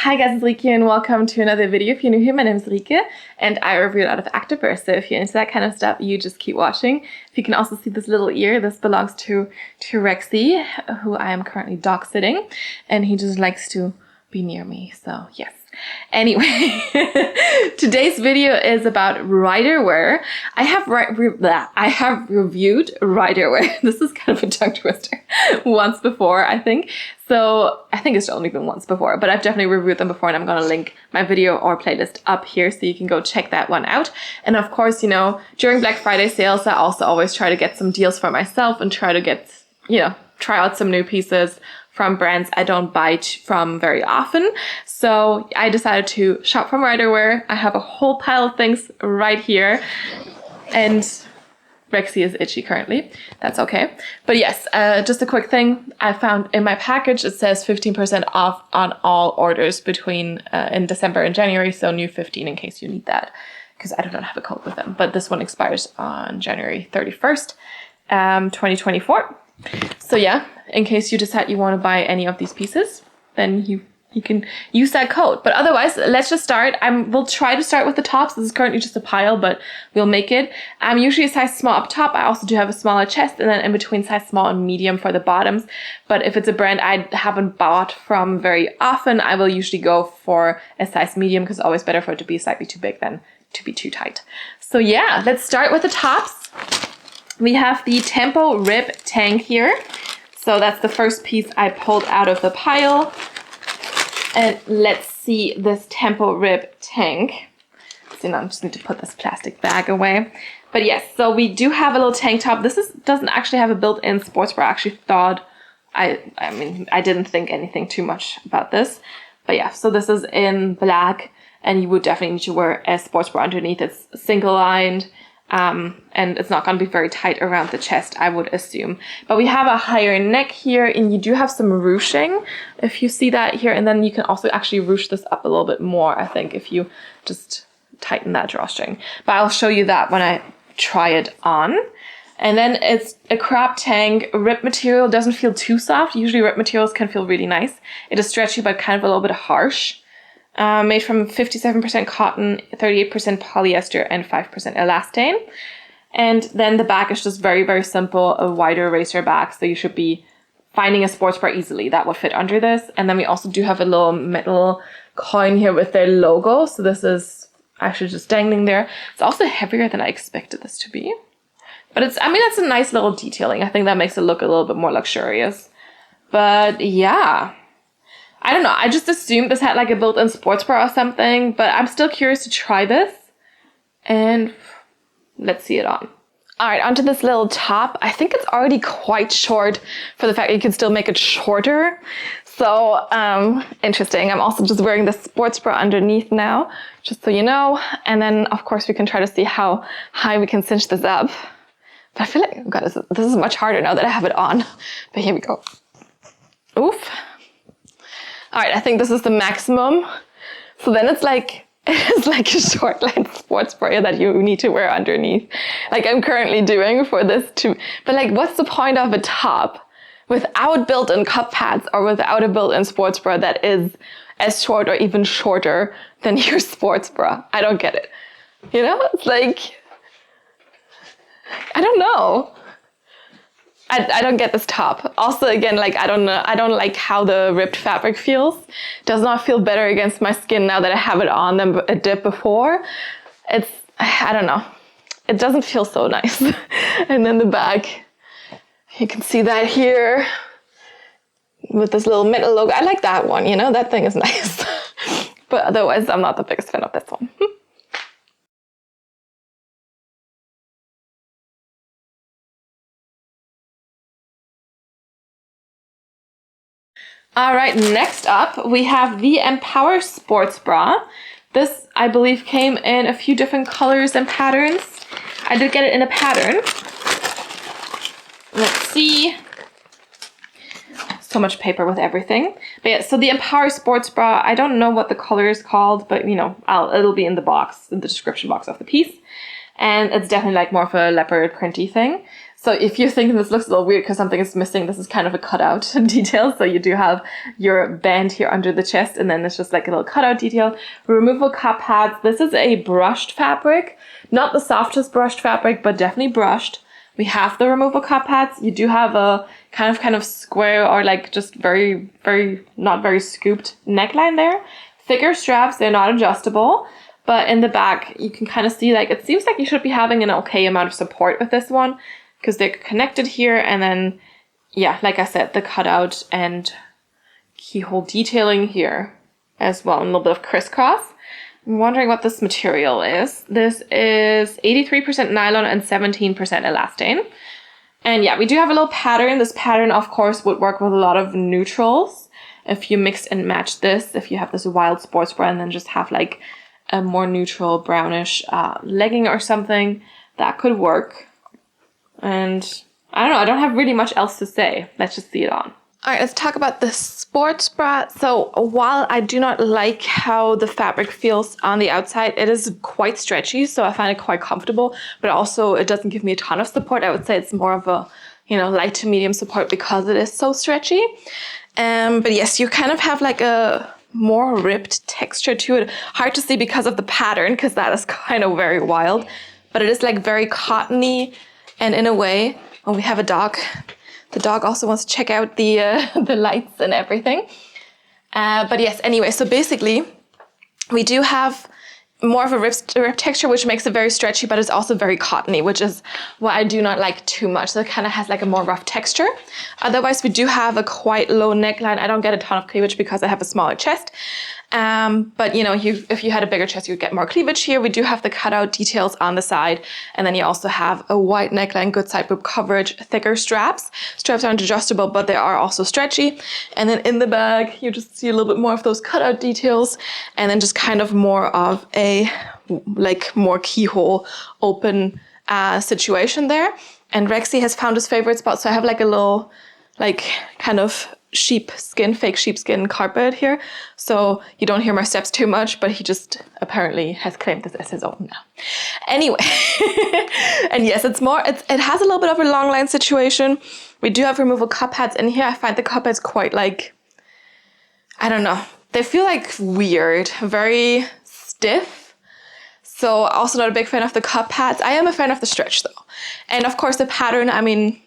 Hi guys, it's Rike and welcome to another video. If you're new here, my name is Rike and I review a lot of activewear. So if you're into that kind of stuff, you just keep watching. If you can also see this little ear, this belongs to Rexy, who I am currently dog sitting, and he just likes to be near me. So yes. Anyway, today's video is about Ryderwear. I have reviewed Ryderwear. This is kind of a tongue twister. Once before, I think. So I think it's only been once before, but I've definitely reviewed them before, and I'm gonna link my video or playlist up here so you can go check that one out. And of course, you know, during Black Friday sales, I also always try to get some deals for myself and try to get, try out some new pieces from brands I don't buy from very often. So I decided to shop from Ryderwear. I have a whole pile of things right here, and Rexy is itchy currently. That's okay. But yes, just a quick thing. I found in my package, it says 15% off on all orders between in December and January. So new 15 in case you need that, because I do not have a code with them. But this one expires on January 31st, 2024. So yeah, in case you decide you want to buy any of these pieces, then you can use that code. But otherwise, let's just start. We'll try to start with the tops. This is currently just a pile, but we'll make it. I'm usually a size small up top. I also do have a smaller chest, and then in between size small and medium for the bottoms. But if it's a brand I haven't bought from very often, I will usually go for a size medium, because it's always better for it to be slightly too big than to be too tight. So yeah, let's start with the tops. We have the Tempo Rib Tank here. So that's the first piece I pulled out of the pile. And let's see this Tempo Rib Tank. So now I just need to put this plastic bag away. But yes, so we do have a little tank top. This doesn't actually have a built-in sports bra. I actually thought, I didn't think anything too much about this. But yeah, so this is in black, and you would definitely need to wear a sports bra underneath. It's single lined. And it's not going to be very tight around the chest, I would assume. But we have a higher neck here, and you do have some ruching, if you see that here. And then you can also actually ruche this up a little bit more, I think, if you just tighten that drawstring. But I'll show you that when I try it on. And then it's a crop tank. Rib material doesn't feel too soft. Usually rib materials can feel really nice. It is stretchy, but kind of a little bit harsh. Made from 57% cotton, 38% polyester, and 5% elastane. And then the back is just very, very simple, a wider racer back. So you should be finding a sports bra easily that will fit under this. And then we also do have a little metal coin here with their logo. So this is actually just dangling there. It's also heavier than I expected this to be. But that's a nice little detailing. I think that makes it look a little bit more luxurious. But yeah. I don't know, I just assumed this had like a built-in sports bra or something, but I'm still curious to try this. And let's see it on. All right, onto this little top. I think it's already quite short for the fact that you can still make it shorter. So, interesting. I'm also just wearing the sports bra underneath now, just so you know. And then, of course, we can try to see how high we can cinch this up. But I feel like, oh God, this is much harder now that I have it on. But here we go. Oof. All right, I think this is the maximum. So then it's like a short line sports bra that you need to wear underneath. Like I'm currently doing for this too. But like, what's the point of a top without built-in cup pads or without a built-in sports bra that is as short or even shorter than your sports bra? I don't get it. You know, it's like, I don't know. I don't get this top. Also, again, like, I don't like how the ribbed fabric feels. It does not feel better against my skin now that I have it on than it did before. I don't know. It doesn't feel so nice. And then the back, you can see that here with this little metal logo. I like that one, you know, that thing is nice. But otherwise, I'm not the biggest fan of this one. All right, next up, we have the Empower Sports Bra. This, I believe, came in a few different colors and patterns. I did get it in a pattern. Let's see. So much paper with everything. But yeah, so the Empower Sports Bra, I don't know what the color is called, but you know, it'll be in the box, in the description box of the piece. And it's definitely like more of a leopard printy thing. So if you're thinking this looks a little weird because something is missing, this is kind of a cutout detail. So you do have your band here under the chest, and then it's just like a little cutout detail. Removable cup pads. This is a brushed fabric. Not the softest brushed fabric, but definitely brushed. We have the removable cup pads. You do have a kind of square or like just very, very, not very scooped neckline there. Thicker straps, they're not adjustable. But in the back, you can kind of see like, it seems like you should be having an okay amount of support with this one, because they're connected here, and then, yeah, like I said, the cutout and keyhole detailing here as well, and a little bit of crisscross. I'm wondering what this material is. This is 83% nylon and 17% elastane. And yeah, we do have a little pattern. This pattern, of course, would work with a lot of neutrals. If you mix and match this, if you have this wild sports bra and then just have like a more neutral brownish legging or something, that could work. And I don't know, I don't have really much else to say. Let's just see it on. All right, let's talk about the sports bra. So while I do not like how the fabric feels on the outside, it is quite stretchy, so I find it quite comfortable, but also it doesn't give me a ton of support. I would say it's more of a, you know, light to medium support because it is so stretchy. But yes, you kind of have like a more ripped texture to it. Hard to see because of the pattern, because that is kind of very wild, but it is like very cottony, and in a way, when we have a dog, the dog also wants to check out the lights and everything. But yes, anyway, so basically, we do have more of a ripped texture, which makes it very stretchy, but it's also very cottony, which is what I do not like too much. So it kind of has like a more rough texture. Otherwise, we do have a quite low neckline. I don't get a ton of cleavage because I have a smaller chest. But you know, if you had a bigger chest, you'd get more cleavage here. We do have the cutout details on the side. And then you also have a wide neckline, good side boob coverage, thicker straps. Straps aren't adjustable, but they are also stretchy. And then in the back, you just see a little bit more of those cutout details, and then just kind of more of a, like more keyhole open situation there. And Rexy has found his favorite spot. So I have like a little, like kind of fake sheepskin carpet here, so you don't hear my steps too much, but he just apparently has claimed this as his own now. Anyway, and yes, it has a little bit of a long line situation. We do have removable cup pads in here. I find the cup pads quite like, I don't know, they feel like weird, very stiff. So also not a big fan of the cup pads. I am a fan of the stretch though. And of course the pattern, I mean,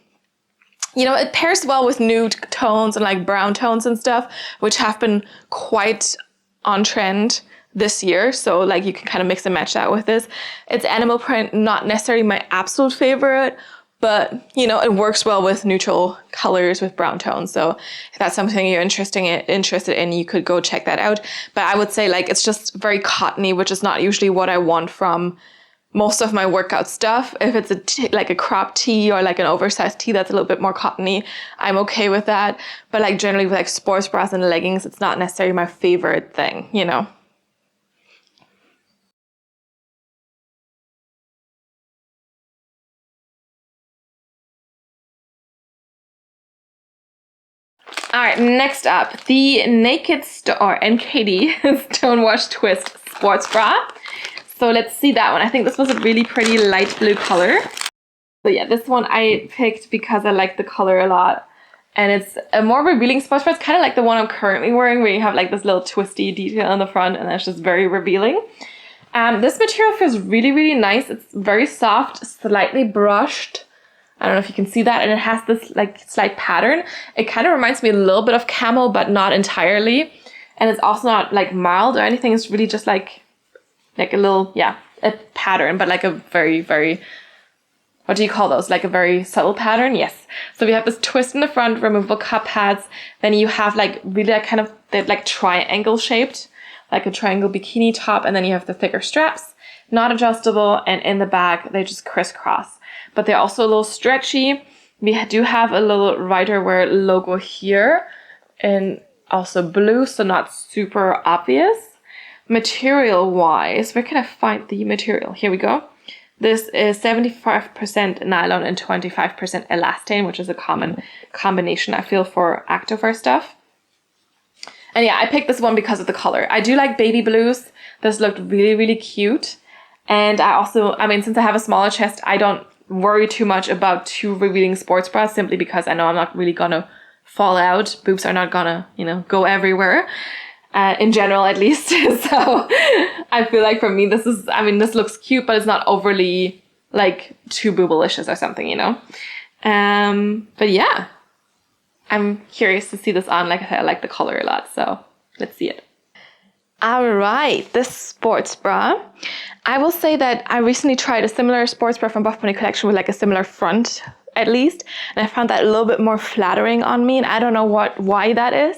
you know, it pairs well with nude tones and like brown tones and stuff, which have been quite on trend this year. So like you can kind of mix and match that with this. It's animal print, not necessarily my absolute favorite, but you know, it works well with neutral colors with brown tones. So if that's something you're interested in, you could go check that out. But I would say like it's just very cottony, which is not usually what I want from most of my workout stuff. If it's like a crop tee or like an oversized tee that's a little bit more cottony, I'm okay with that. But like generally with like sports bras and leggings, it's not necessarily my favorite thing, you know. All right, next up, the Naked or NKD Stonewash Twist Sports Bra. So let's see that one. I think this was a really pretty light blue color. So yeah, this one I picked because I like the color a lot. And it's a more revealing sports bra. It's kind of like the one I'm currently wearing, where you have like this little twisty detail in the front, and that's just very revealing. This material feels really, really nice. It's very soft, slightly brushed. I don't know if you can see that. And it has this like slight pattern. It kind of reminds me a little bit of camel, but not entirely. And it's also not like mild or anything. It's really just like a little, yeah, a pattern, but like a very, very, what do you call those? Like a very subtle pattern? Yes. So we have this twist in the front, removable cup pads. Then you have like really like kind of, they're like triangle shaped, like a triangle bikini top. And then you have the thicker straps, not adjustable. And in the back, they just crisscross. But they're also a little stretchy. We do have a little Ryderwear logo here, and also blue, so not super obvious. Material wise, where can I find the material? Here we go. This is 75% nylon and 25% elastane, which is a common combination, I feel, for activewear stuff. And yeah, I picked this one because of the color. I do like baby blues. This looked really, really cute. And I also, I mean, since I have a smaller chest, I don't worry too much about too revealing sports bras, simply because I know I'm not really gonna fall out. Boobs are not gonna, you know, go everywhere. In general, at least. So I feel like for me, this looks cute, but it's not overly like too boobalicious or something, you know? But yeah, I'm curious to see this on. Like I said, I like the color a lot, so let's see it. All right, this sports bra. I will say that I recently tried a similar sports bra from Buff Bunny collection with like a similar front, at least, and I found that a little bit more flattering on me, and I don't know why that is,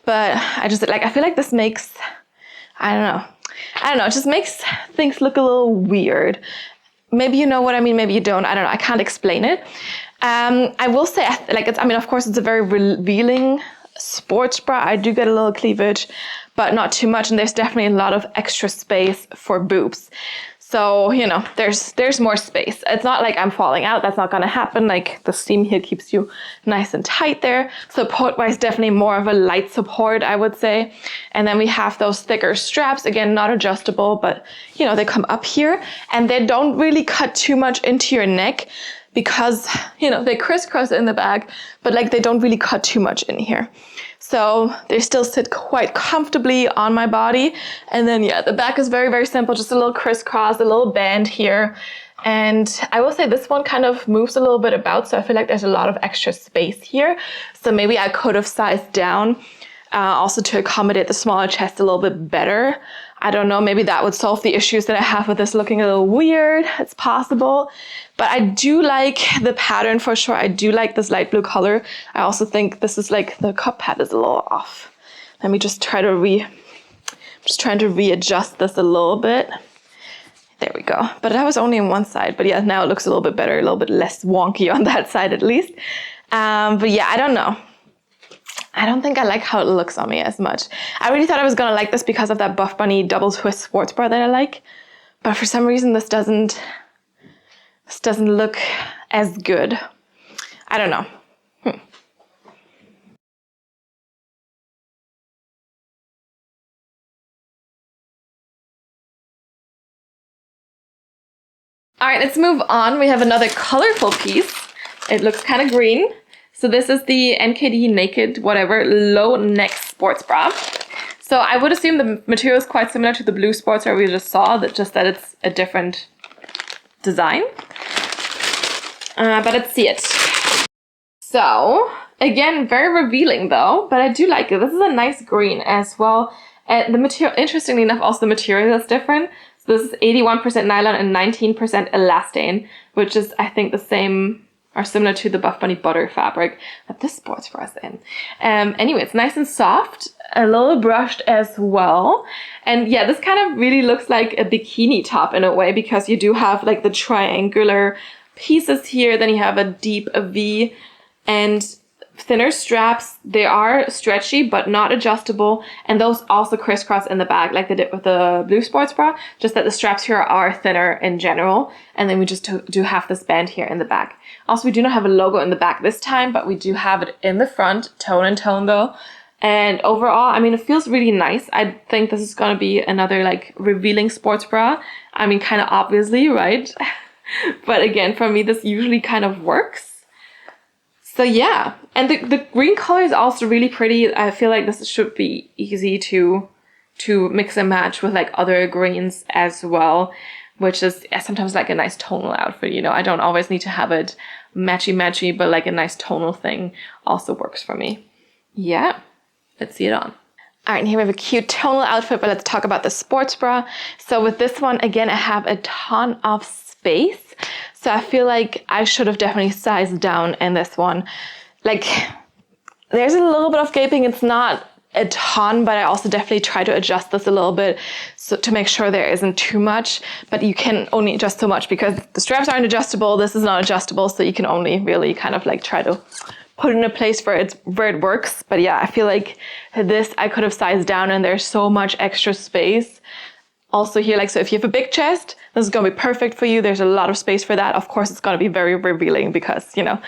but I feel like this makes, I don't know, it just makes things look a little weird. Maybe you know what I mean, maybe you don't, I don't know, I can't explain it. I will say, of course it's a very revealing sports bra. I do get a little cleavage, but not too much, and there's definitely a lot of extra space for boobs. So, you know, there's more space. It's not like I'm falling out. That's not going to happen. Like the seam here keeps you nice and tight there. Support-wise, definitely more of a light support, I would say. And then we have those thicker straps. Again, not adjustable, but, you know, they come up here and they don't really cut too much into your neck because, you know, they crisscross in the back, but like they don't really cut too much in here. So they still sit quite comfortably on my body. And then, yeah, the back is very, very simple. Just a little crisscross, a little band here. And I will say this one kind of moves a little bit about. So I feel like there's a lot of extra space here. So maybe I could have sized down also to accommodate the smaller chest a little bit better. I don't know, maybe that would solve the issues that I have with this looking a little weird. It's possible. But I do like the pattern for sure. I do like this light blue color. I also think this is like, the cup pad is a little off. Let me just try to just trying to readjust this a little bit. There we go. But that was only on one side. But yeah, now it looks a little bit better, a little bit less wonky on that side at least. But yeah, I don't know. I don't think I like how it looks on me as much. I really thought I was gonna like this because of that Buff Bunny double twist sports bra that I like. But for some reason this doesn't look as good. I don't know. All right, let's move on. We have another colorful piece. It looks kind of green. So this is the NKD Naked whatever low neck sports bra. So I would assume the material is quite similar to the blue sports bra we just saw, just that it's a different design. But let's see it. So again, very revealing though, but I do like it. This is a nice green as well. And the material, interestingly enough, also the material is different. So this is 81% nylon and 19% elastane, which is I think the same or similar to the Buff Bunny butter fabric that this sports bra is in. Anyway, it's nice and soft, a little brushed as well. And yeah, this kind of really looks like a bikini top in a way, because you do have like the triangular pieces here, then you have a deep V and thinner straps. They are stretchy but not adjustable, and those also crisscross in the back like they did with the blue sports bra, just that the straps here are thinner in general, and then we just do have this band here in the back. Also, we do not have a logo in the back this time, but we do have it in the front, tone and tone though. And overall, I mean, it feels really nice. I think this is gonna be another like revealing sports bra. I mean, kind of obviously, right? But again, for me, this usually kind of works. So yeah, and the green color is also really pretty. I feel like this should be easy to mix and match with like other greens as well, which is sometimes like a nice tonal outfit, you know. I don't always need to have it matchy, but like a nice tonal thing also works for me. Yeah, let's see it on. All right, and here we have a cute tonal outfit, but let's talk about the sports bra. So with this one, again, I have a ton of space. So I feel like I should have definitely sized down in this one. Like, there's a little bit of gaping. It's not a ton, but I also definitely try to adjust this a little bit so to make sure there isn't too much. But you can only adjust so much because the straps aren't adjustable. This is not adjustable, so you can only really kind of like try to put it in a place where it works. But yeah, I feel like this I could have sized down, and there's so much extra space. Also here, like, so if you have a big chest, this is gonna be perfect for you. There's a lot of space for that. Of course, it's gonna be very revealing because, you know,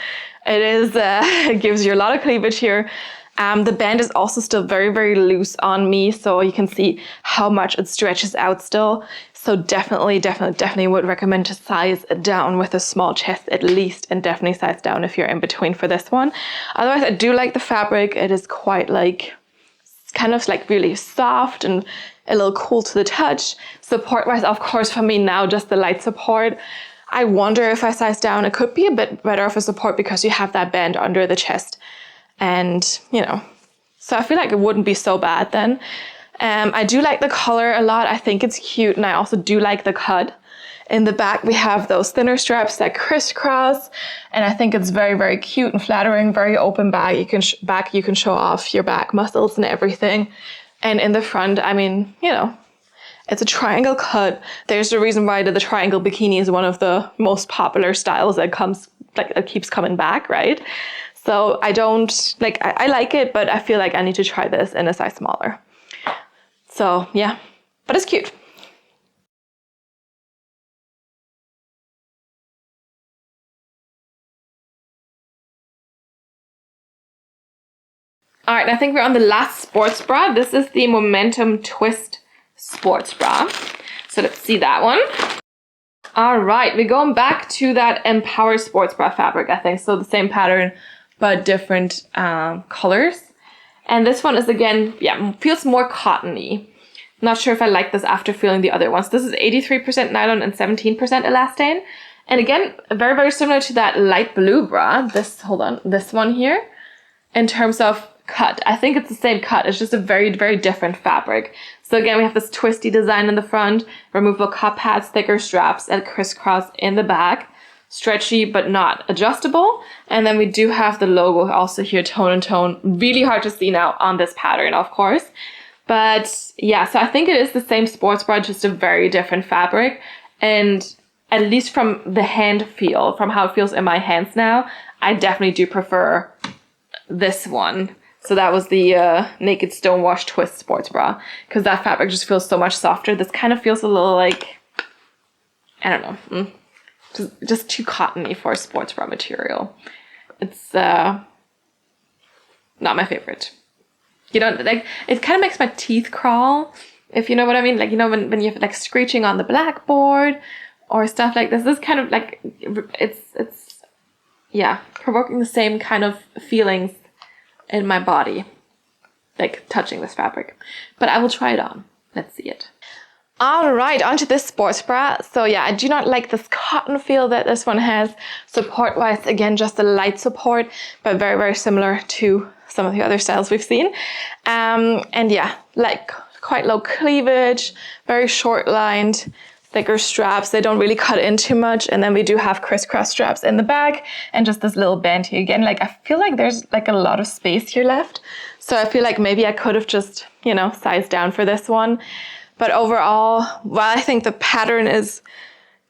it is, it gives you a lot of cleavage here. The band is also still very, very loose on me, so you can see how much it stretches out still. So definitely would recommend to size down with a small chest at least, and definitely size down if you're in between for this one. Otherwise, I do like the fabric. It is quite like, kind of like really soft and a little cool to the touch. Support wise, of course, for me now, just the light support. I wonder if I size down, it could be a bit better of a support because you have that band under the chest. And, you know, so I feel like it wouldn't be so bad then. I do like the color a lot. I think it's cute, and I also do like the cut. In the back, we have those thinner straps that crisscross, and I think it's very cute and flattering, very open back. You can show off your back muscles and everything. And in the front, I mean, you know, it's a triangle cut. There's a reason why the triangle bikini is one of the most popular styles that keeps coming back, right? So I like it, but I feel like I need to try this in a size smaller. So yeah, but it's cute. All right, I think we're on the last sports bra. This is the Momentum Twist sports bra. So let's see that one. All right, we're going back to that Empower sports bra fabric, I think. So the same pattern, but different colors. And this one is, again, yeah, feels more cottony. Not sure if I like this after feeling the other ones. This is 83% nylon and 17% elastane. And again, very similar to that light blue bra. This one here, in terms of cut. I think it's the same cut. It's just a very different fabric. So again, we have this twisty design in the front, removable cup pads, thicker straps, and crisscross in the back. Stretchy but not adjustable. And then we do have the logo also here, tone and tone. Really hard to see now on this pattern, of course. But yeah, so I think it is the same sports bra, just a very different fabric. And at least from the hand feel, from how it feels in my hands now, I definitely do prefer this one. So that was the Naked Stonewash Twist sports bra, because that fabric just feels so much softer. This kind of feels a little like, I don't know, just too cottony for a sports bra material. It's not my favorite. You know, like, it kind of makes my teeth crawl, if you know what I mean. Like, you know, when you're like screeching on the blackboard or stuff like this. This is kind of like, it's yeah, provoking the same kind of feelings in my body, like touching this fabric. But I will try it on. Let's see it. All right, onto this sports bra. So yeah, I do not like this cotton feel that this one has. Support-wise, again, just a light support, but very similar to some of the other styles we've seen. And yeah, like quite low cleavage, very short lined, thicker straps. They don't really cut in too much. And then we do have crisscross straps in the back and just this little band here. Again, like, I feel like there's like a lot of space here left. So I feel like maybe I could have just, you know, sized down for this one. But overall, while I think the pattern is,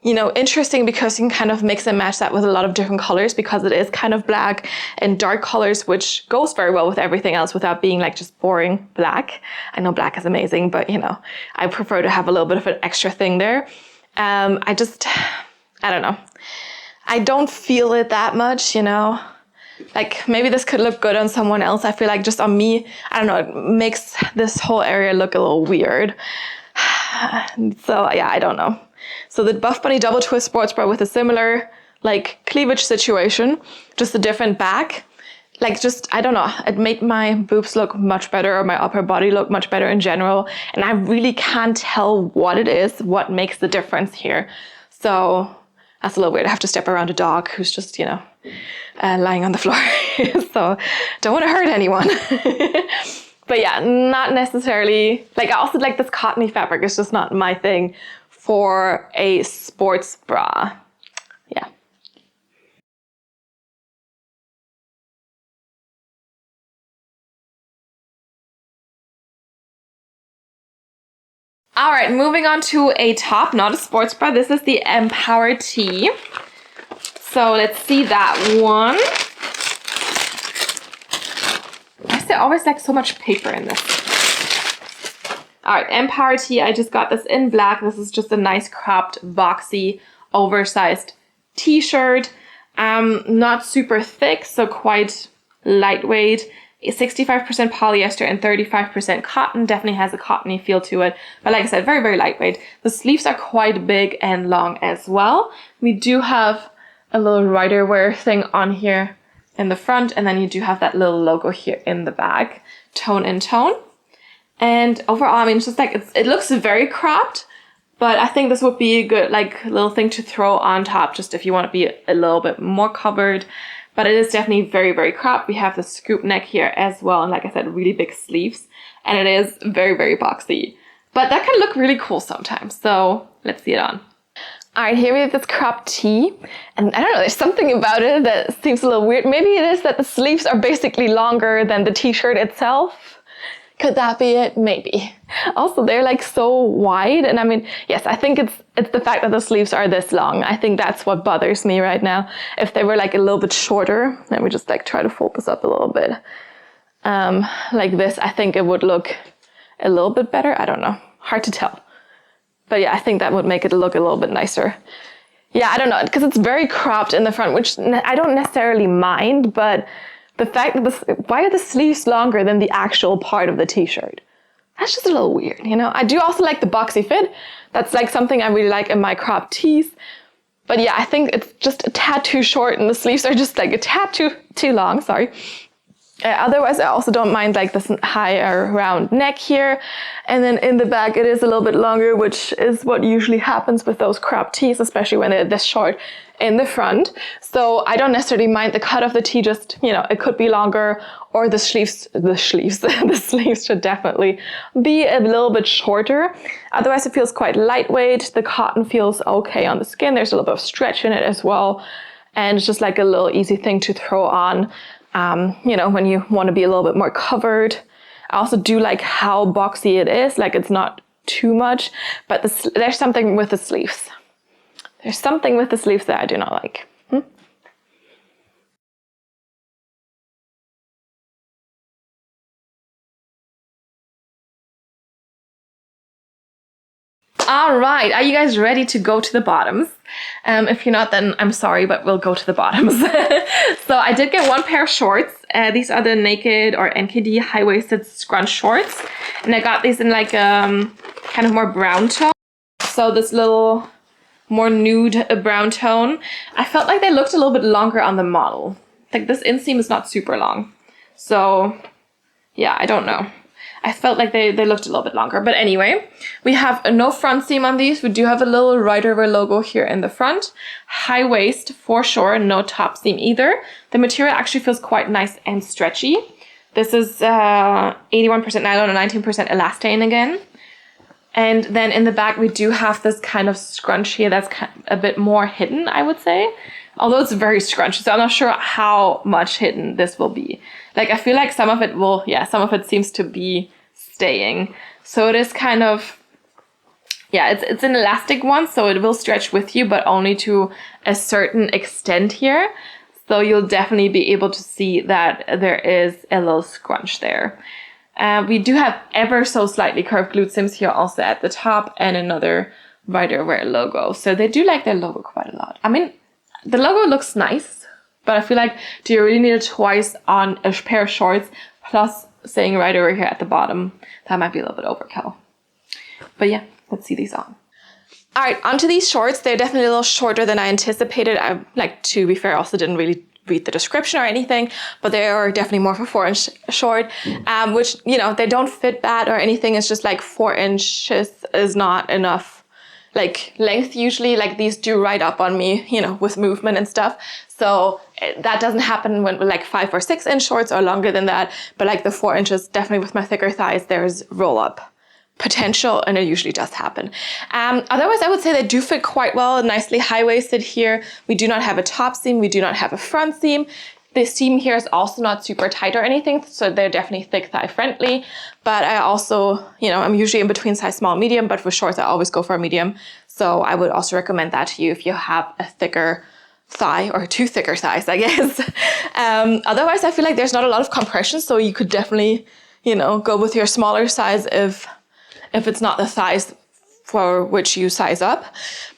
you know, interesting because you can kind of mix and match that with a lot of different colors, because it is kind of black and dark colors, which goes very well with everything else without being like just boring black. I know black is amazing, but you know, I prefer to have a little bit of an extra thing there. I don't know. I don't feel it that much, you know. Like, maybe this could look good on someone else. I feel like just on me, I don't know, it makes this whole area look a little weird. So yeah, I don't know. So the Buff Bunny double twist sports bra with a similar like cleavage situation, just a different back. Like, just, I don't know, it made my boobs look much better, or my upper body look much better in general. And I really can't tell what it is, what makes the difference here. So that's a little weird. I have to step around a dog who's just, you know, lying on the floor. So don't want to hurt anyone. But yeah, not necessarily, like, I also like this cottony fabric. It's just not my thing for a sports bra. Yeah. All right, moving on to a top, not a sports bra. This is the Empower Tee. So let's see that one. Why is there always like so much paper in this? All right, Empower Tee. I just got this in black. This is just a nice cropped, boxy, oversized t-shirt. Not super thick, so quite lightweight. 65% polyester and 35% cotton. Definitely has a cottony feel to it. But like I said, very, very lightweight. The sleeves are quite big and long as well. We do have a little Ryderwear thing on here in the front, and then you do have that little logo here in the back, tone and tone. And overall, I mean, it's just like, it looks very cropped, but I think this would be a good like little thing to throw on top just if you want to be a little bit more covered. But it is definitely very, very cropped. We have the scoop neck here as well. And like I said, really big sleeves. And it is very, very boxy. But that can look really cool sometimes. So let's see it on. All right, here we have this cropped tee. And I don't know, there's something about it that seems a little weird. Maybe it is that the sleeves are basically longer than the t-shirt itself. Could that be it? Maybe. Also, they're like so wide. And I mean, yes, I think it's the fact that the sleeves are this long. I think that's what bothers me right now. If they were like a little bit shorter, let me just like try to fold this up a little bit. Like this, I think it would look a little bit better. I don't know. Hard to tell. But yeah, I think that would make it look a little bit nicer. Yeah, I don't know, because it's very cropped in the front, which I don't necessarily mind, but the fact that why are the sleeves longer than the actual part of the t-shirt? That's just a little weird, you know? I do also like the boxy fit. That's like something I really like in my cropped tees. But yeah, I think it's just a tad too short and the sleeves are just like a tad too long, sorry. Otherwise, I also don't mind like this higher round neck here. And then in the back, it is a little bit longer, which is what usually happens with those cropped tees, especially when they're this short in the front. So I don't necessarily mind the cut of the tee, just, you know, it could be longer, or the sleeves should definitely be a little bit shorter. Otherwise, it feels quite lightweight. The cotton feels okay on the skin. There's a little bit of stretch in it as well. And it's just like a little easy thing to throw on. You know, when you want to be a little bit more covered. I also do like how boxy it is, like it's not too much, but there's something with the sleeves. There's something with the sleeves that I do not like. All right, are you guys ready to go to the bottoms? If you're not, then I'm sorry, but we'll go to the bottoms. So I did get one pair of shorts. These are the Naked or NKD high-waisted scrunch shorts. And I got these in like kind of more brown tone. So this little more nude brown tone. I felt like they looked a little bit longer on the model. Like this inseam is not super long. So yeah, I don't know. I felt like they looked a little bit longer. But anyway, we have no front seam on these. We do have a little Ryderwear logo here in the front. High waist for sure, no top seam either. The material actually feels quite nice and stretchy. This is 81% nylon and 19% elastane again. And then in the back, we do have this kind of scrunch here that's a bit more hidden, I would say. Although it's very scrunchy, so I'm not sure how much hidden this will be. Like, I feel like some of it will, yeah, some of it seems to be staying. So it is kind of, yeah, it's an elastic one, so it will stretch with you, but only to a certain extent here. So you'll definitely be able to see that there is a little scrunch there. We do have ever so slightly curved glute seams here also at the top, and another Ryderwear logo. So they do like their logo quite a lot. I mean, the logo looks nice, but I feel like, do you really need it twice on a pair of shorts, plus saying Ryderwear here at the bottom? That might be a little bit overkill. But yeah, let's see these on. All right, onto these shorts. They're definitely a little shorter than I anticipated. I, like, to be fair, also didn't really read the description or anything, but they are definitely more of a 4-inch short, which, you know, they don't fit bad or anything. It's just like 4 inches is not enough like length usually. Like these do ride up on me, you know, with movement and stuff. So that doesn't happen when like 5 or 6 inch shorts or longer than that. But like the 4 inches, definitely with my thicker thighs, there's roll up potential, and it usually does happen. Otherwise, I would say they do fit quite well, nicely high-waisted here. We do not have a top seam. We do not have a front seam. The seam here is also not super tight or anything, so they're definitely thick thigh friendly. But I also, you know, I'm usually in between size small, medium, but for shorts, I always go for a medium. So I would also recommend that to you if you have a thicker thigh, or 2 thicker thighs, I guess. Otherwise, I feel like there's not a lot of compression, so you could definitely, you know, go with your smaller size if it's not the size for which you size up.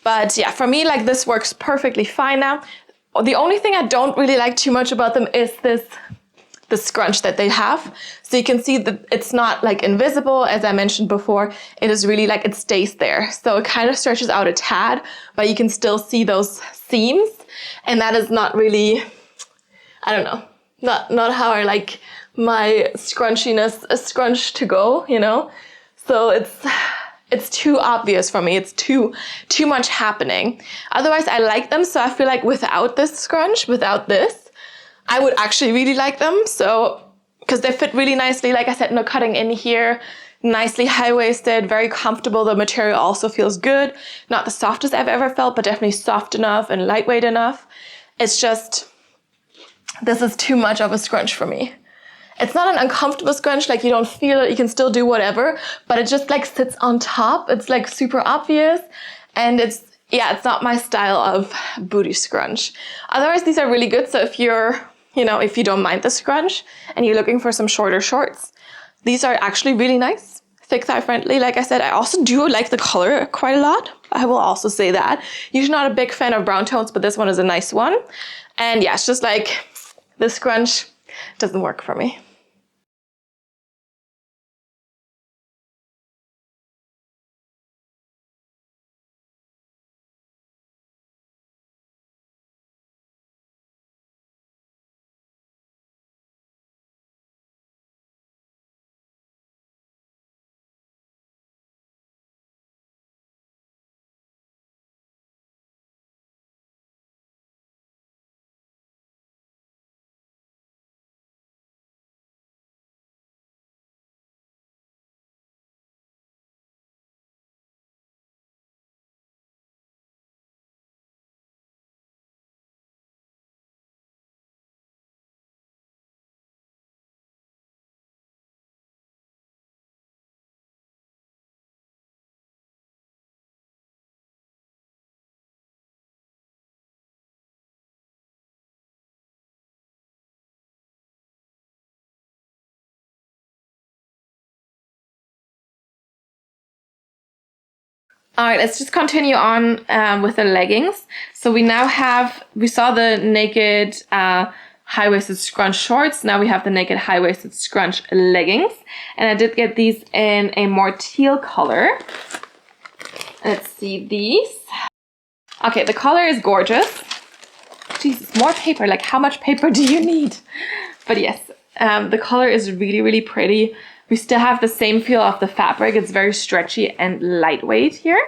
But yeah, for me, like this works perfectly fine now. The only thing I don't really like too much about them is this the scrunch that they have. So you can see that it's not like invisible, as I mentioned before. It is really like it stays there. So it kind of stretches out a tad, but you can still see those seams. And that is not really, I don't know, not how I like my scrunchiness, a scrunch to go, you know? So it's too obvious for me. It's too much happening. Otherwise, I like them. So I feel like without this scrunch, without this, I would actually really like them. So, because they fit really nicely. Like I said, no cutting in here, nicely high-waisted, very comfortable. The material also feels good. Not the softest I've ever felt, but definitely soft enough and lightweight enough. It's just, this is too much of a scrunch for me. It's not an uncomfortable scrunch, like you don't feel it, you can still do whatever, but it just like sits on top. It's like super obvious, and it's not my style of booty scrunch. Otherwise, these are really good. So if you're, if you don't mind the scrunch and you're looking for some shorter shorts, these are actually really nice, thick thigh friendly. Like I said, I also do like the color quite a lot. I will also say that. Usually not a big fan of brown tones, but this one is a nice one. And yeah, it's just like the scrunch doesn't work for me. All right, let's just continue on with the leggings. So we saw the naked high-waisted scrunch shorts. Now we have the naked high-waisted scrunch leggings. And I did get these in a more teal color. Let's see these. Okay, the color is gorgeous. Jesus, more paper. Like, how much paper do you need? But yes, the color is really, really pretty. We still have the same feel of the fabric. It's very stretchy and lightweight here.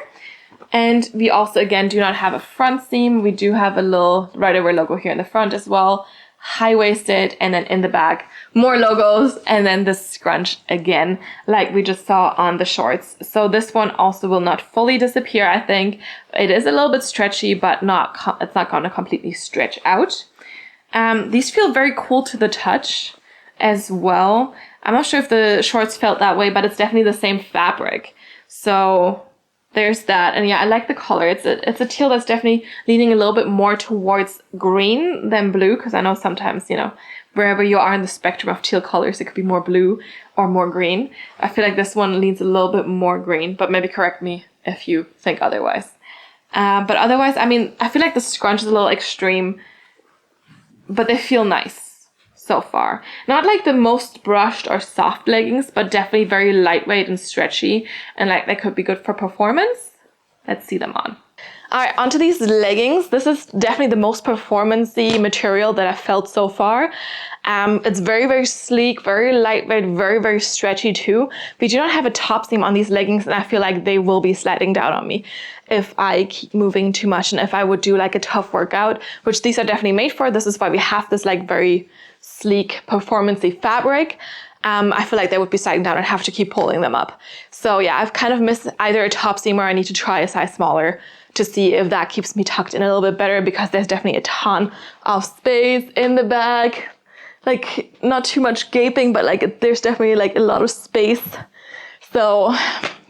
And we also, again, do not have a front seam. We do have a little Ryderwear logo here in the front as well. High-waisted, and then in the back, more logos, and then the scrunch again, like we just saw on the shorts. So this one also will not fully disappear, I think. It is a little bit stretchy, but it's not going to completely stretch out. These feel very cool to the touch as well. I'm not sure if the shorts felt that way, but it's definitely the same fabric. So there's that. And yeah, I like the color. It's a teal that's definitely leaning a little bit more towards green than blue, because I know sometimes, wherever you are in the spectrum of teal colors, it could be more blue or more green. I feel like this one leans a little bit more green, but maybe correct me if you think otherwise. But otherwise, I mean, I feel like the scrunch is a little extreme, but they feel nice so far. Not like the most brushed or soft leggings, but definitely very lightweight and stretchy, and like they could be good for performance. Let's see them on. All right, onto these leggings. This is definitely the most performance-y material that I've felt so far. It's very, very sleek, very lightweight, very, very stretchy too. We do not have a top seam on these leggings, and I feel like they will be sliding down on me if I keep moving too much, and if I would do like a tough workout, which these are definitely made for. This is why we have this like very sleek, performance-y fabric. I feel like they would be sliding down. I'd have to keep pulling them up. So yeah, I've kind of missed either a top seam, or I need to try a size smaller to see if that keeps me tucked in a little bit better, because there's definitely a ton of space in the back. Like, not too much gaping, but like there's definitely like a lot of space. So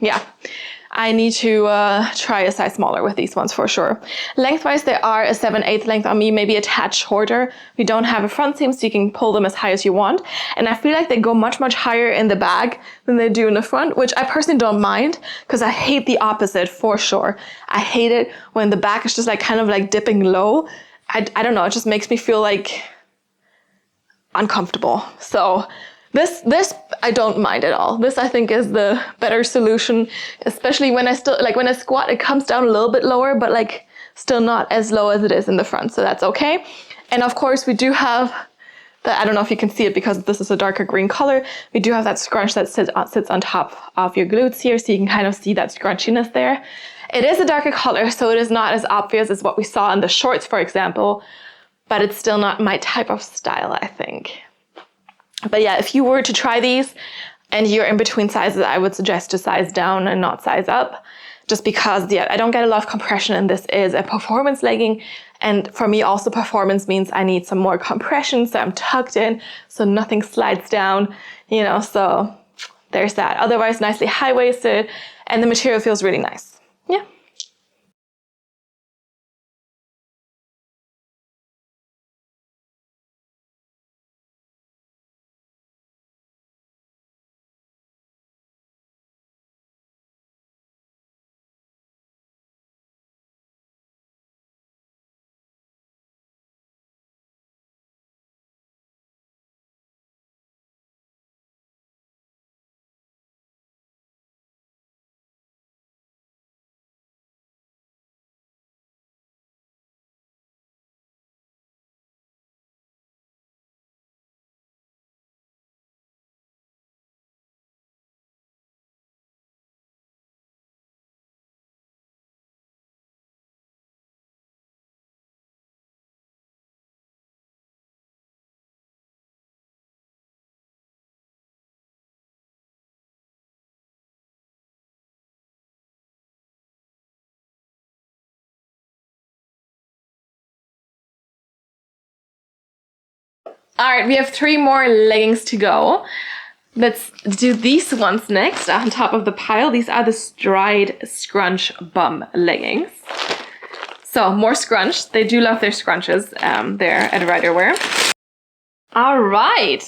yeah, I need to try a size smaller with these ones for sure. Lengthwise, they are a 7/8 length on me, maybe a tad shorter. We don't have a front seam, so you can pull them as high as you want. And I feel like they go much, much higher in the back than they do in the front, which I personally don't mind, because I hate the opposite for sure. I hate it when the back is just like kind of like dipping low. I don't know, it just makes me feel like uncomfortable. So this I don't mind at all. This I think is the better solution, especially when I when I squat, it comes down a little bit lower, but like still not as low as it is in the front. So that's okay. And of course we do have I don't know if you can see it because this is a darker green color. We do have that scrunch that sits on top of your glutes here, so you can kind of see that scrunchiness there. It is a darker color, so it is not as obvious as what we saw in the shorts, for example, but it's still not my type of style, I think. But yeah, if you were to try these and you're in between sizes, I would suggest to size down and not size up, just because, yeah, I don't get a lot of compression, and this is a performance legging. And for me, also performance means I need some more compression, so I'm tucked in, so nothing slides down, you know, so there's that. Otherwise, nicely high-waisted, and the material feels really nice. Yeah. All right, we have 3 more leggings to go. Let's do these ones next on top of the pile. These are the Stride Scrunch Bum leggings. So more scrunch. They do love their scrunches there at Ryderwear. All right.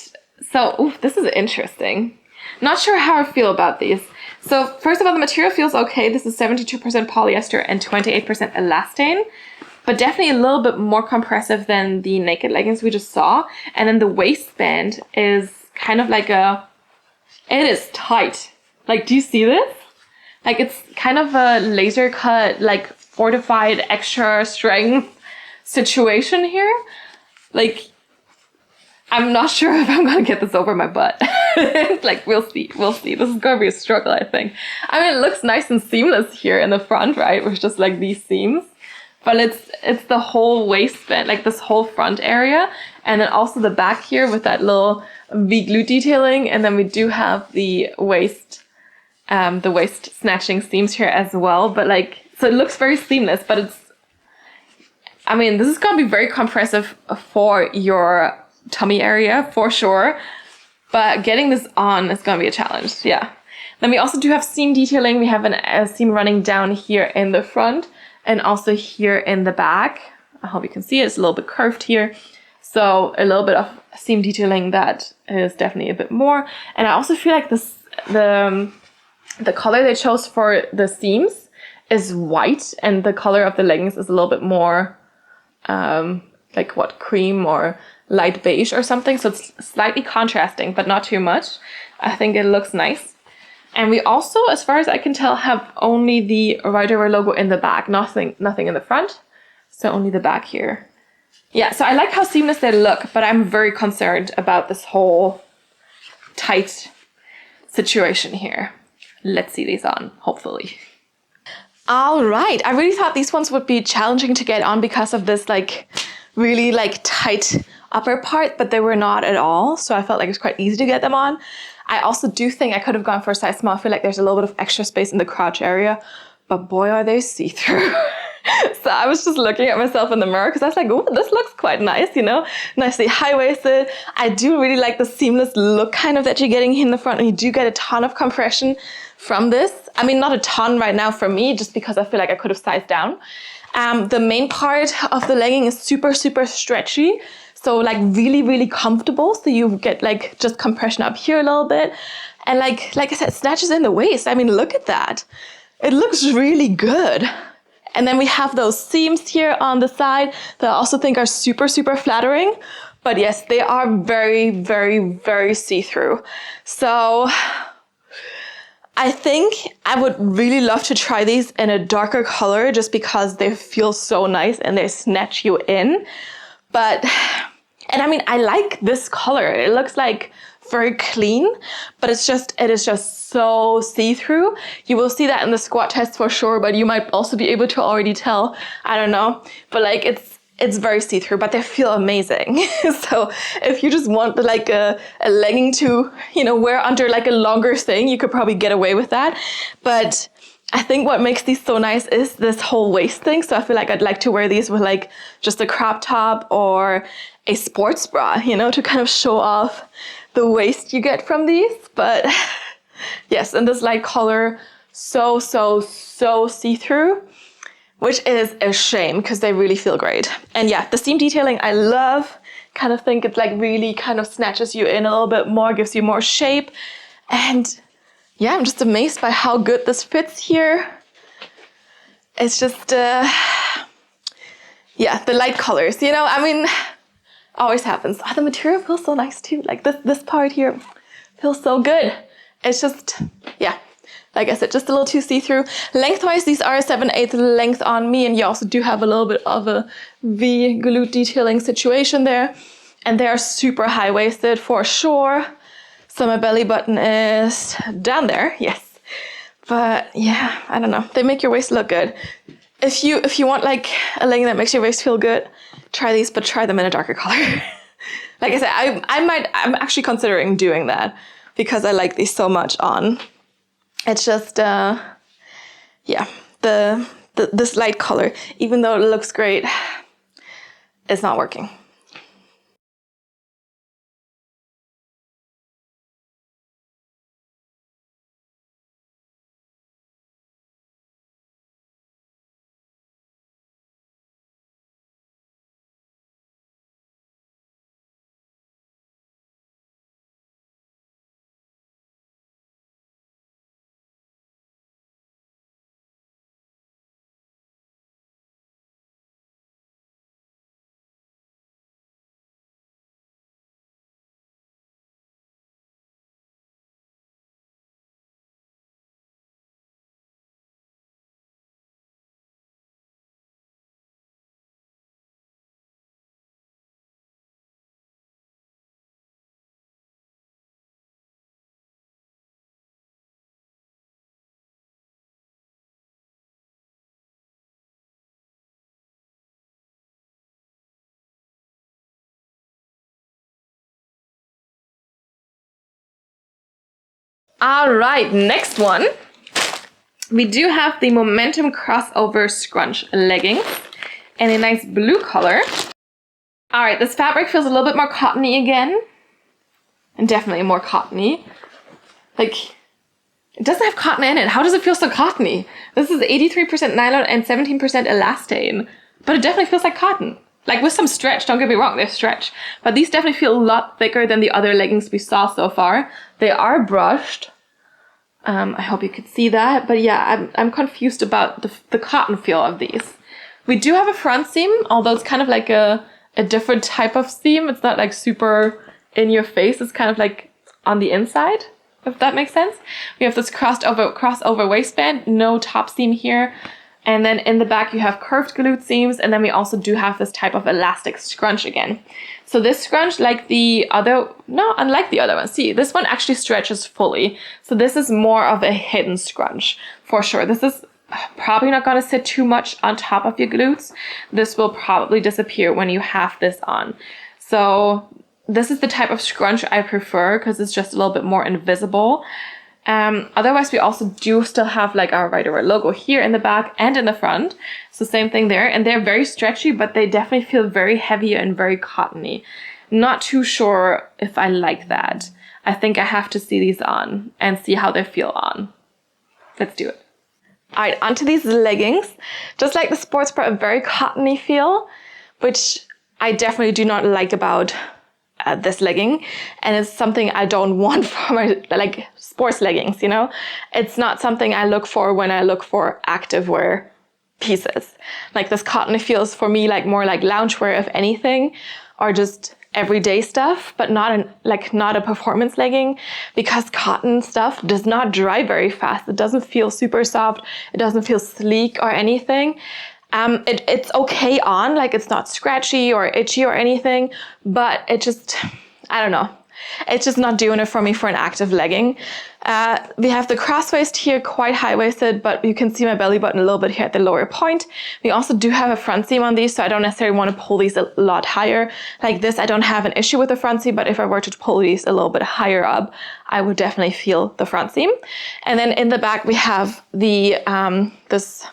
So, oof, this is interesting. Not sure how I feel about these. So first of all, the material feels okay. This is 72% polyester and 28% elastane, but definitely a little bit more compressive than the naked leggings we just saw. And then the waistband is kind of like it is tight. Like, do you see this? Like, it's kind of a laser cut, like fortified extra strength situation here. Like, I'm not sure if I'm gonna get this over my butt. Like, we'll see. This is gonna be a struggle, I think. I mean, it looks nice and seamless here in the front, right? With just like these seams. But it's the whole waistband, like this whole front area. And then also the back here with that little V-glute detailing. And then we do have the waist snatching seams here as well. But like, so it looks very seamless, but I mean, this is gonna be very compressive for your tummy area for sure, but getting this on is gonna be a challenge. Yeah. Then we also do have seam detailing. We have a seam running down here in the front and also here in the back. I hope you can see it. It's a little bit curved here, so a little bit of seam detailing that is definitely a bit more. And I also feel like the color they chose for the seams is white, and the color of the leggings is a little bit more like what, cream or light beige or something. So it's slightly contrasting, but not too much. I think it looks nice. And we also, as far as I can tell, have only the Ryderwear logo in the back, nothing in the front. So only the back here. Yeah, so I like how seamless they look, but I'm very concerned about this whole tight situation here. Let's see these on, hopefully. All right, I really thought these ones would be challenging to get on because of this like really like tight upper part, but they were not at all. So I felt like it's quite easy to get them on. I also do think I could have gone for a size small. I feel like there's a little bit of extra space in the crotch area, but boy, are they see-through. So I was just looking at myself in the mirror because I was like, oh, this looks quite nice, you know, nicely high-waisted. I do really like the seamless look kind of that you're getting in the front, and you do get a ton of compression from this. I mean, not a ton right now for me, just because I feel like I could have sized down. The main part of the legging is super, super stretchy. So like really, really comfortable. So you get like just compression up here a little bit. And like I said, snatches in the waist. I mean, look at that. It looks really good. And then we have those seams here on the side that I also think are super, super flattering. But yes, they are very, very, very see-through. So I think I would really love to try these in a darker color just because they feel so nice and they snatch you in. But, and I mean, I like this color. It looks like very clean, but it is just so see-through. You will see that in the squat test for sure, but you might also be able to already tell. I don't know, but like it's very see-through, but they feel amazing. So if you just want like a legging to, you know, wear under like a longer thing, you could probably get away with that. But I think what makes these so nice is this whole waist thing. So I feel like I'd like to wear these with like just a crop top or a sports bra, you know, to kind of show off the waist you get from these. But yes, and this light color, so see-through, which is a shame because they really feel great. And yeah, the seam detailing I love. Kind of think it like really kind of snatches you in a little bit more, gives you more shape. And yeah, I'm just amazed by how good this fits here. It's just, yeah, the light colors, you know, I mean, always happens. Oh, the material feels so nice too. Like this part here feels so good. It's just, yeah, like I said, just a little too see-through. Lengthwise, these are a 7/8 length on me, and you also do have a little bit of a V glute detailing situation there. And they are super high-waisted for sure. So my belly button is down there, yes. But yeah, I don't know. They make your waist look good. If you want like a legging that makes your waist feel good, try these, but try them in a darker color. Like I said, I'm actually considering doing that because I like these so much on. It's just, yeah, this light color, even though it looks great, it's not working. All right, next one. We do have the Momentum Crossover Scrunch leggings in a nice blue color. All right, this fabric feels a little bit more cottony again. And definitely more cottony. Like, it doesn't have cotton in it. How does it feel so cottony? This is 83% nylon and 17% elastane. But it definitely feels like cotton. Like with some stretch, don't get me wrong, there's stretch. But these definitely feel a lot thicker than the other leggings we saw so far. They are brushed. I hope you could see that. But yeah, I'm confused about the cotton feel of these. We do have a front seam, although it's kind of like a different type of seam. It's not like super in your face. It's kind of like on the inside, if that makes sense. We have this crossover waistband, no top seam here. And then in the back you have curved glute seams, and then we also do have this type of elastic scrunch again. So this scrunch, unlike the other one, see, this one actually stretches fully. So this is more of a hidden scrunch, for sure. This is probably not going to sit too much on top of your glutes. This will probably disappear when you have this on. So this is the type of scrunch I prefer because it's just a little bit more invisible. Otherwise, we also do still have like our Ryderwear logo here in the back and in the front. So same thing there. And they're very stretchy, but they definitely feel very heavy and very cottony. Not too sure if I like that. I think I have to see these on and see how they feel on. Let's do it. All right, onto these leggings. Just like the sports bra, a very cottony feel, which I definitely do not like about this legging, and it's something I don't want for my like sports leggings, you know. It's not something I look for when I look for activewear pieces. Like this cotton feels for me like more like loungewear if anything, or just everyday stuff, but not a performance legging, because cotton stuff does not dry very fast. It doesn't feel super soft. It doesn't feel sleek or anything. It's okay on, like it's not scratchy or itchy or anything, but it just, I don't know. It's just not doing it for me for an active legging. We have the cross waist here, quite high-waisted, but you can see my belly button a little bit here at the lower point. We also do have a front seam on these, so I don't necessarily want to pull these a lot higher. Like this, I don't have an issue with the front seam, but if I were to pull these a little bit higher up, I would definitely feel the front seam. And then in the back, we have the this,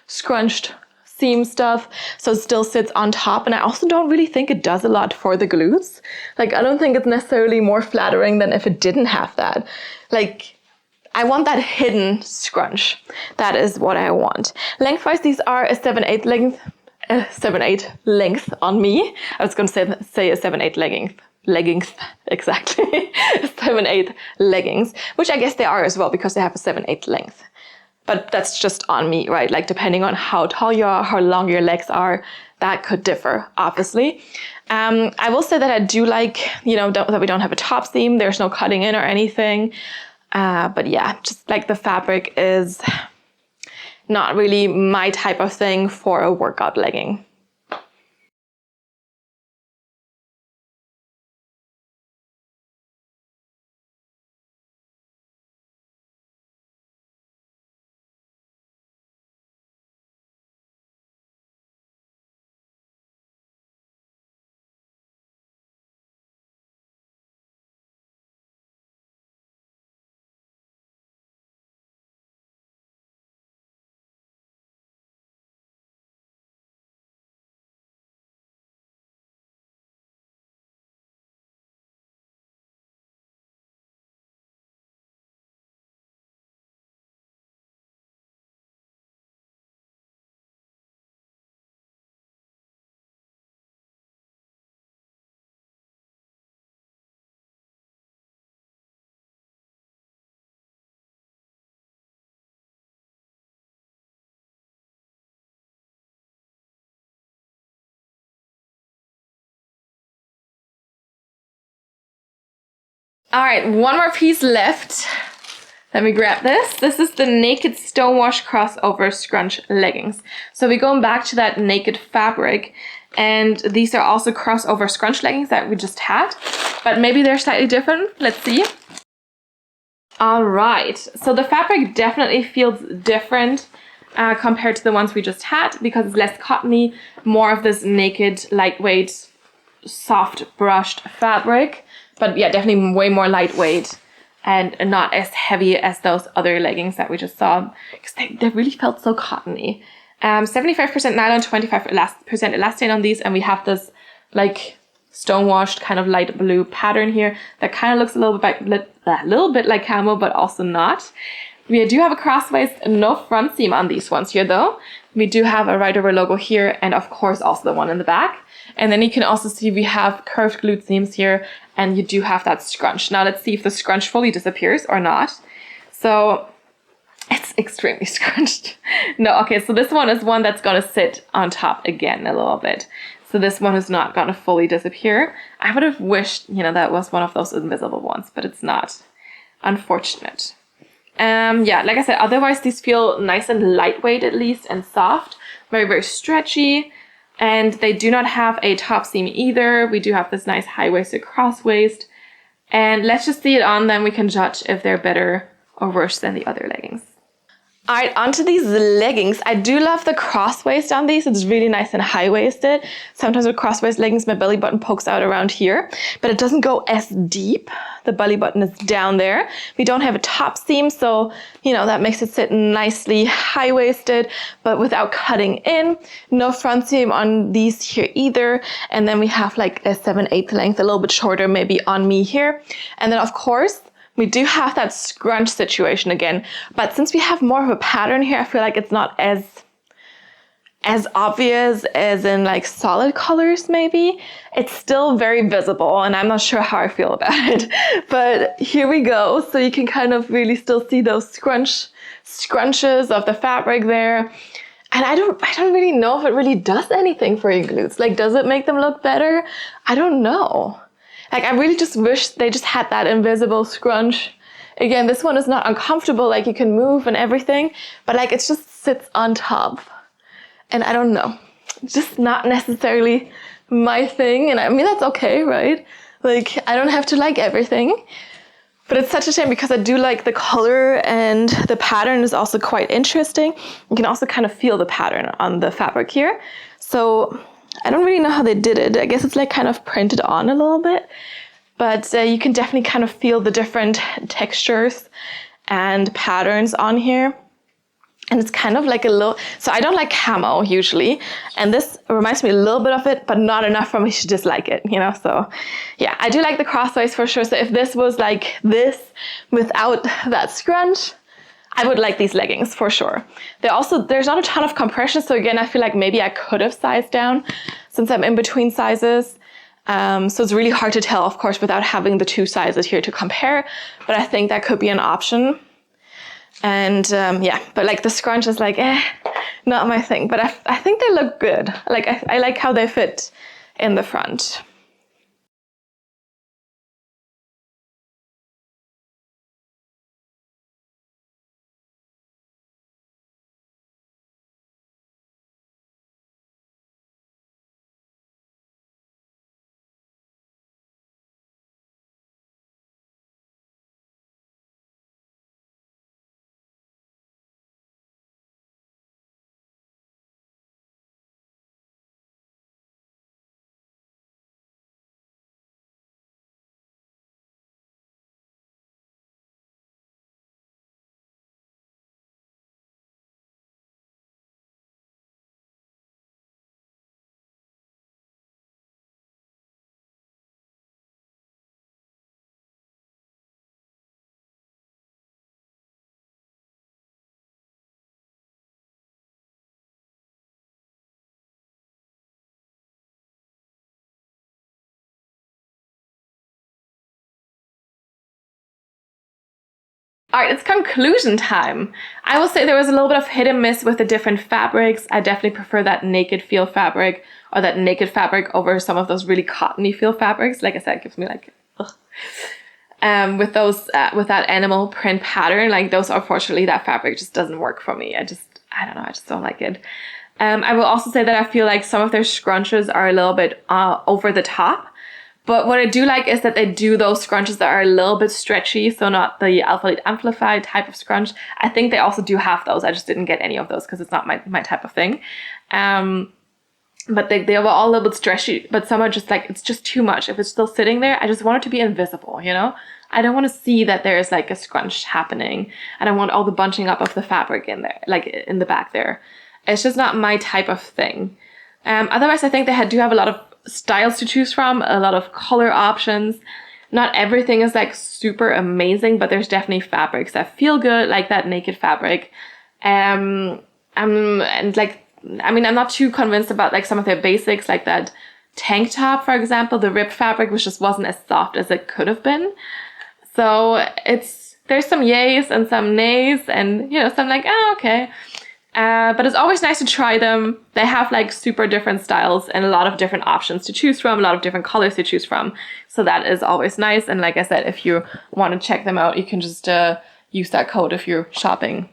scrunched seam stuff, so it still sits on top, and I also don't really think it does a lot for the glutes. Like, I don't think it's necessarily more flattering than if it didn't have that. Like, I want that hidden scrunch. That is what I want. Lengthwise, these are a 7/8 length, 7/8 length on me. I was going to say a 7/8 leggings, exactly. 7/8 leggings, which I guess they are as well, because they have a 7/8 length. But that's just on me, right? Like, depending on how tall you are, how long your legs are, that could differ, obviously. I will say that I do like, that we don't have a top seam. There's no cutting in or anything. But yeah, just like the fabric is not really my type of thing for a workout legging. All right, one more piece left. Let me grab this. This is the Naked Stonewash Crossover Scrunch Leggings. So we're going back to that naked fabric, and these are also crossover scrunch leggings that we just had, but maybe they're slightly different. Let's see. All right, so the fabric definitely feels different compared to the ones we just had, because it's less cottony, more of this naked, lightweight, soft brushed fabric. But yeah, definitely way more lightweight and not as heavy as those other leggings that we just saw, because they really felt so cottony. 75% nylon, 25% elastane on these, and we have this like stonewashed kind of light blue pattern here that kind of looks a little bit like camo, but also not. We do have a cross waist, no front seam on these ones here though. We do have a Ryderwear logo here, and of course also the one in the back. And then you can also see we have curved glute seams here, and you do have that scrunch. Now let's see if the scrunch fully disappears or not. So it's extremely scrunched. No, okay, so this one is one that's gonna sit on top again a little bit. So this one is not gonna fully disappear. I would have wished, that was one of those invisible ones, but it's not. Unfortunate. Yeah, like I said, otherwise these feel nice and lightweight at least, and soft. Very, very stretchy. And they do not have a top seam either. We do have this nice high-waisted cross waist. And let's just see it on, then we can judge if they're better or worse than the other leggings. All right, onto these leggings. I do love the cross waist on these. It's really nice and high-waisted. Sometimes with cross waist leggings, my belly button pokes out around here, but it doesn't go as deep. The belly button is down there. We don't have a top seam, so, that makes it sit nicely high-waisted, but without cutting in. No front seam on these here either. And then we have like a 7/8 length, a little bit shorter maybe on me here. And then of course, we do have that scrunch situation again, but since we have more of a pattern here, I feel like it's not as obvious as in like solid colors maybe. It's still very visible, and I'm not sure how I feel about it. But here we go. So you can kind of really still see those scrunches of the fabric there. And I don't really know if it really does anything for your glutes. Like, does it make them look better? I don't know. Like, I really just wish they just had that invisible scrunch. Again, this one is not uncomfortable, like you can move and everything, but like it just sits on top. And I don't know, just not necessarily my thing. And I mean, that's okay, right? Like, I don't have to like everything. But it's such a shame because I do like the color, and the pattern is also quite interesting. You can also kind of feel the pattern on the fabric here. So I don't really know how they did it. I guess it's like kind of printed on a little bit, but you can definitely kind of feel the different textures and patterns on here. And it's kind of like a little, so I don't like camo usually. And this reminds me a little bit of it, but not enough for me to dislike it, you know? So yeah, I do like the crossways for sure. So if this was like this without that scrunch, I would like these leggings for sure. There's not a ton of compression. So again, I feel like maybe I could have sized down since I'm in between sizes. So it's really hard to tell, of course, without having the two sizes here to compare. But I think that could be an option. And yeah, but like the scrunch is like, not my thing. But I think they look good. Like I like how they fit in the front. All right, it's conclusion time. I will say there was a little bit of hit and miss with the different fabrics. I definitely prefer that naked feel fabric, or that naked fabric over some of those really cottony feel fabrics. Like I said, it gives me like, ugh. With that animal print pattern, like those, unfortunately, that fabric just doesn't work for me. I don't know, I just don't like it. I will also say that I feel like some of their scrunches are a little bit over the top. But what I do like is that they do those scrunches that are a little bit stretchy, so not the amplified type of scrunch. I think they also do have those. I just didn't get any of those because it's not my type of thing. But they were all a little bit stretchy, but some are just like, it's just too much. If it's still sitting there, I just want it to be invisible, you know? I don't want to see that there's like a scrunch happening. I don't want all the bunching up of the fabric in there, like in the back there. It's just not my type of thing. Otherwise, I think they do have a lot of styles to choose from, a lot of color options. Not everything is like super amazing, but there's definitely fabrics that feel good, like that naked fabric. And like, I mean, I'm not too convinced about like some of their basics, like that tank top, for example. The ribbed fabric, which just wasn't as soft as it could have been. So there's some yays and some nays, and you know, some like, oh, okay. But it's always nice to try them. They have like super different styles and a lot of different options to choose from, a lot of different colors to choose from. So that is always nice. And like I said, if you want to check them out, you can just use that code if you're shopping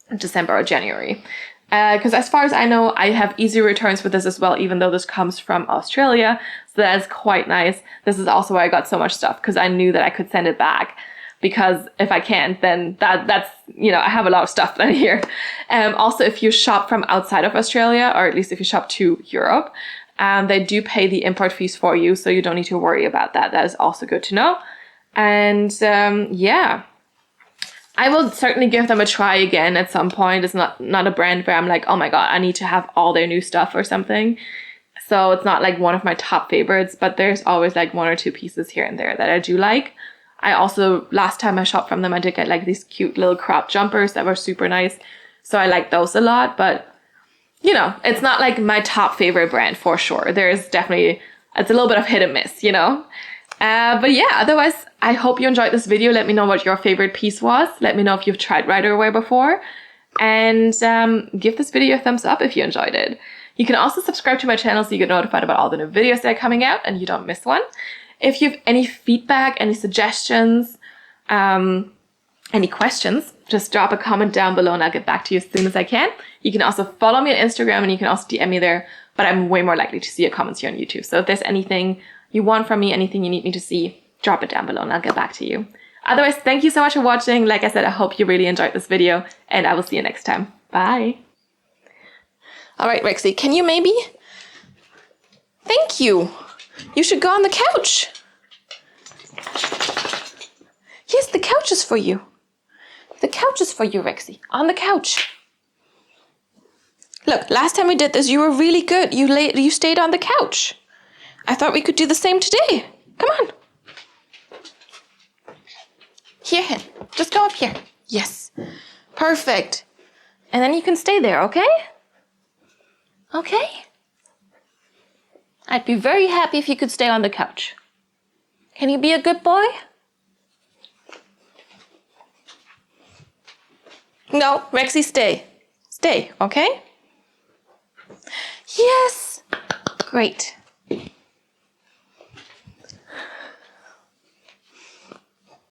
in December or January. Because as far as I know, I have easy returns with this as well, even though this comes from Australia. So that is quite nice. This is also why I got so much stuff, because I knew that I could send it back. Because if I can't, then that's, you know, I have a lot of stuff then here. Also, if you shop from outside of Australia, or at least if you shop to Europe, they do pay the import fees for you, so you don't need to worry about that. That is also good to know. And yeah, I will certainly give them a try again at some point. It's not a brand where I'm like, oh my God, I need to have all their new stuff or something. So it's not like one of my top favorites, but there's always like one or two pieces here and there that I do like. I also, last time I shopped from them, I did get like these cute little crop jumpers that were super nice. So I like those a lot, but you know, it's not like my top favorite brand for sure. There's definitely, it's a little bit of hit and miss, you know? But yeah, otherwise, I hope you enjoyed this video. Let me know what your favorite piece was. Let me know if you've tried Ryderwear before. and give this video a thumbs up if you enjoyed it. You can also subscribe to my channel so you get notified about all the new videos that are coming out and you don't miss one. If you have any feedback, any suggestions, any questions, just drop a comment down below and I'll get back to you as soon as I can. You can also follow me on Instagram and you can also DM me there, but I'm way more likely to see your comments here on YouTube. So if there's anything you want from me, anything you need me to see, drop it down below and I'll get back to you. Otherwise, thank you so much for watching. Like I said, I hope you really enjoyed this video and I will see you next time. Bye. All right, Rexy, can you maybe? Thank you. You should go on the couch. Yes, the couch is for you. The couch is for you, Rexy. On the couch. Look, last time we did this, you were really good. You stayed on the couch. I thought we could do the same today. Come on. Here, Hen. Just go up here. Yes. Perfect. And then you can stay there, okay? Okay? I'd be very happy if you could stay on the couch. Can you be a good boy? No, Rexy, stay. Stay, okay? Yes. Great.